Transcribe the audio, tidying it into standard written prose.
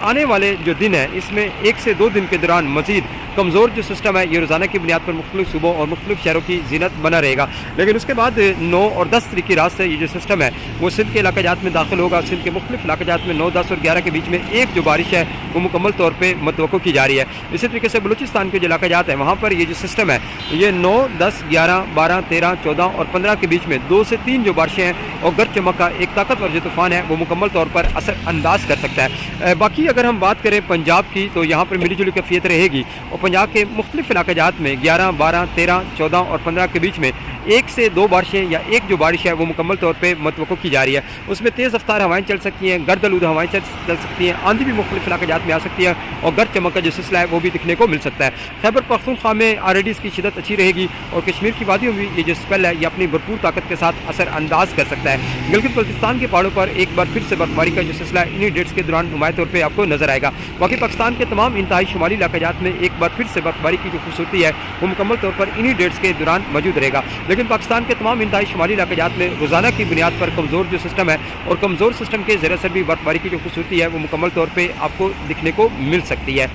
आने वाले जो दिन है इसमें 1 से 2 दिन के दौरान मज़ीद कमज़ोर जो सिस्टम है ये रोज़ाना की बुनियाद पर मुख्तलिफ सूबों और मुख्तलिफ शहरों की जीनत बना रहेगा। लेकिन उसके बाद 9 और 10 तारीख की रात से ये जो सिस्टम है वो सिंध के इलाका जात में दाखिल होगा। सिंध के मुख्तलिफ इलाका जात में 9, 10 और 11 के बीच में एक जो बारिश है वो मुकम्मल तौर पर मतवक्को की जा रही है। इसी तरीके से बलूचिस्तान के जो इलाका जात है वहाँ पर ये जो सिस्टम है ये 9, 10, 11, 12, 13, 14 और 15 के बीच में 2 से 3 जो बारिशें हैं और गरज चमक का एक ताकतवर जो तूफ़ान है वो मुकम्मल तौर पर असर अंदाज कर सकता है। बाकी अगर हम बात करें पंजाब की तो यहाँ पर मिली जुली कैफियत रहेगी और पंजाब के मुख्तलिफ इलाका जात में 11, 12, 13, 14 और 15 के बीच में 1 से 2 बारिशें या एक जो बारिश है वो मुकम्मल तौर पे मतवक्को की जा रही है। उसमें तेज़ रफ्तार हवाएं चल सकती हैं, गर्द आलूद हवाएं चल सकती हैं, आंधी भी मुख्तलिफ इलाका जात में आ सकती है और गर्द चमक का जो सिलसिला है वो भी दिखने को मिल सकता है। खैबर पख्तूनख्वा में ऑलरेडी इसकी शिदत अच्छी रहेगी और कश्मीर की वादियों में ये जो स्पेल है ये अपनी भरपूर ताकत के साथ असर अंदाज कर सकता है। गिलगित बल्तिस्तान के पहाड़ों पर एक बार फिर से बर्फबारी का जो सिलसिला है इन्हीं डेट्स के दौरान नुमाया तौर पर आपको नजर आएगा। बाकी पाकिस्तान के तमाम इंतहाई शुमाली इलाका जात में एक बार फिर से बर्फबारी की जो खूबसूरती है वो मुकम्मल तौर पर इन्हीं डेट्स के दौरान मौजूद रहेगा। लेकिन पाकिस्तान के तमाम इंतहाई शुमाली इलाका जात में रोज़ाना की बुनियाद पर कमज़ोर जो सिस्टम है और कमज़ोर सिस्टम के ज़रिए से भी बर्फबारी की जो खूबसूरती है वो मुकम्मल तौर पर आपको दिखने को मिल सकती है।